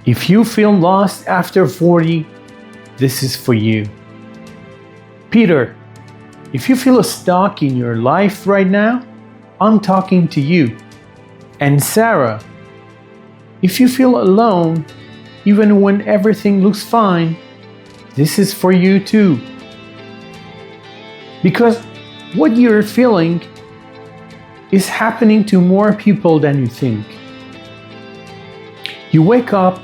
If you feel lost after 40, this is for you. Peter, if you feel stuck in your life right now, I'm talking to you. And Sarah, if you feel alone, even when everything looks fine, this is for you too. Because what you're feeling is happening to more people than you think. You wake up,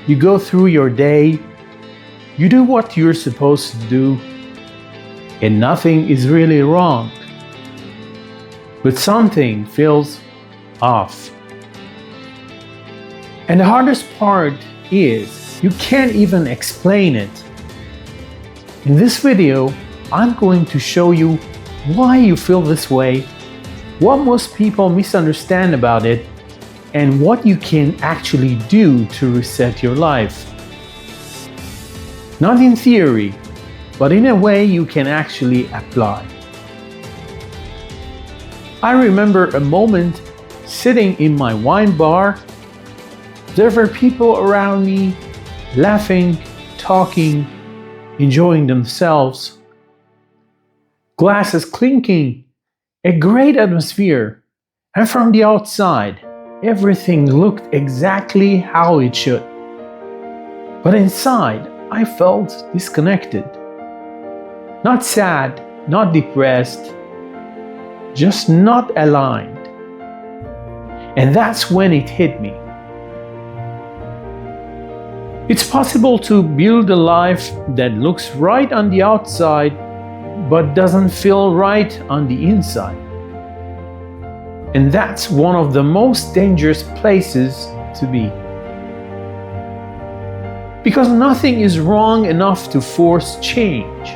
you go through your day, you do what you're supposed to do, and nothing is really wrong. But something feels off. And the hardest part is you can't even explain it. In this video, I'm going to show you why you feel this way, what most people misunderstand about it, and what you can actually do to reset your life. Not in theory, but in a way you can actually apply. I remember a moment sitting in my wine bar. There were people around me, laughing, talking, enjoying themselves. Glasses clinking, a great atmosphere, and from the outside, everything looked exactly how it should. But inside, I felt disconnected. Not sad, not depressed, just not aligned. And that's when it hit me. It's possible to build a life that looks right on the outside, but doesn't feel right on the inside. And that's one of the most dangerous places to be. Because nothing is wrong enough to force change,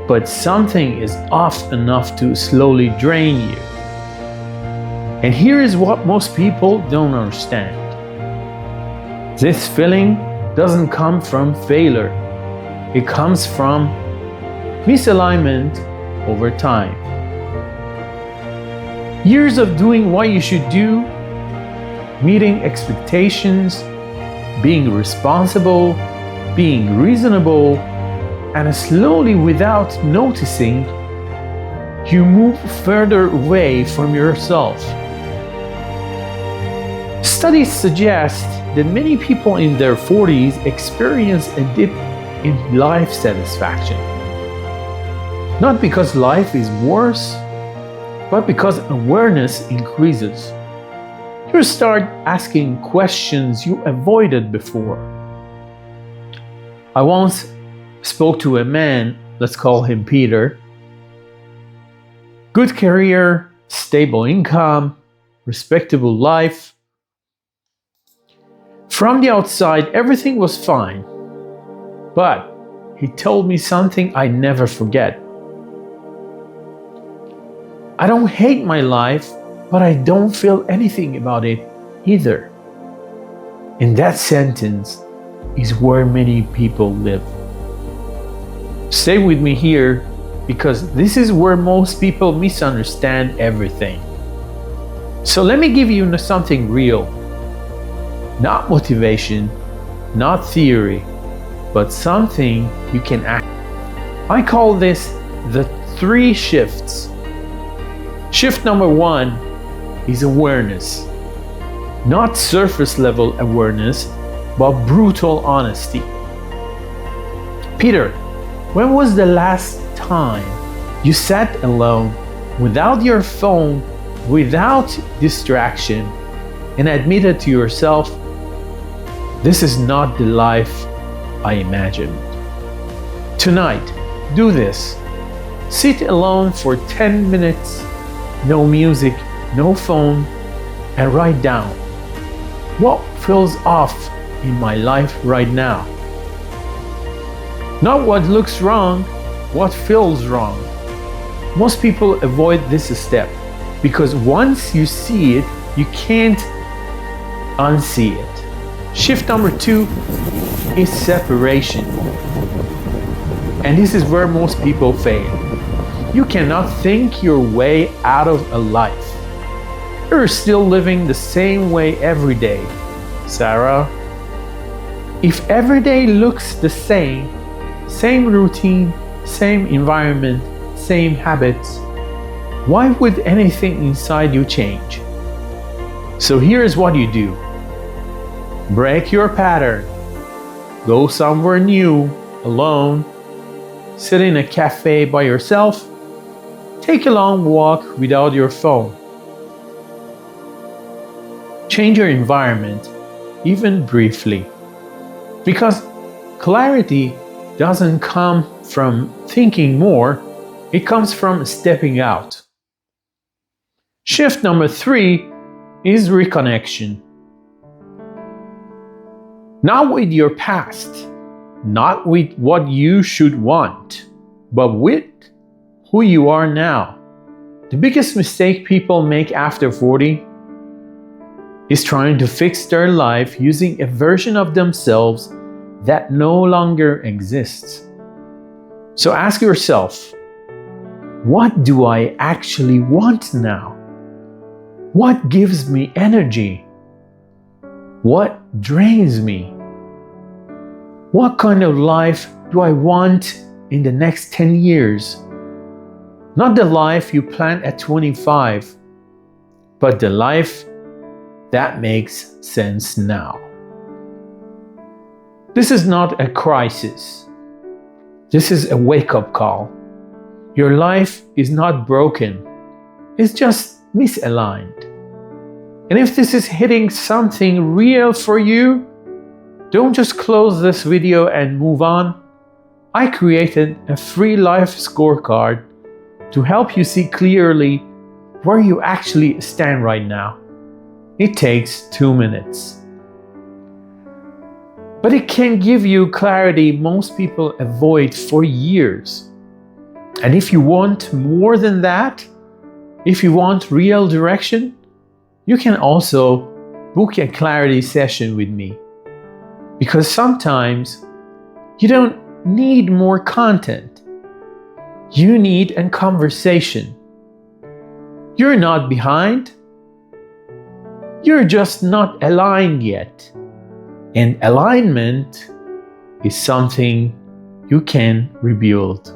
but something is off enough to slowly drain you. And here is what most people don't understand. This feeling doesn't come from failure. It comes from misalignment over time. Years of doing what you should do, meeting expectations, being responsible, being reasonable, and slowly, without noticing, you move further away from yourself. Studies suggest that many people in their 40s experience a dip in life satisfaction. Not because life is worse, but because awareness increases. You start asking questions you avoided before. I once spoke to a man, let's call him Peter. Good career, stable income, respectable life. From the outside, everything was fine. But he told me something I never forget. I don't hate my life, but I don't feel anything about it either. And that sentence is where many people live. Stay with me here, because this is where most people misunderstand everything. So let me give you something real. Not motivation, not theory, but something you can act. I call this the 3 shifts. Shift number 1 is awareness. Not surface level awareness, but brutal honesty. Peter, when was the last time you sat alone, without your phone, without distraction, and admitted to yourself, this is not the life I imagined? Tonight, do this. Sit alone for 10 minutes, no music, no phone, and write down, what feels off in my life right now? Not what looks wrong, what feels wrong. Most people avoid this step because once you see it, you can't unsee it. Shift number 2 is separation. And this is where most people fail. You cannot think your way out of a life. You're still living the same way every day, Sarah, if every day looks the same routine, same environment, same habits, why would anything inside you change? So here's what you do. Break your pattern. Go somewhere new, alone. Sit in a cafe by yourself. Take a long walk without your phone. Change your environment, even briefly. Because clarity doesn't come from thinking more, it comes from stepping out. Shift number 3 is reconnection. Not with your past, not with what you should want, but with who you are now. The biggest mistake people make after 40 is trying to fix their life using a version of themselves that no longer exists. So ask yourself, what do I actually want now? What gives me energy? What drains me? What kind of life do I want in the next 10 years? Not the life you planned at 25, but the life that makes sense now. This is not a crisis. This is a wake-up call. Your life is not broken. It's just misaligned. And if this is hitting something real for you, don't just close this video and move on. I created a free life scorecard to help you see clearly where you actually stand right now. It takes 2 minutes. But it can give you clarity most people avoid for years. And if you want more than that, if you want real direction, you can also book a clarity session with me. Because sometimes you don't need more content. You need a conversation. You're not behind. You're just not aligned yet. And alignment is something you can rebuild.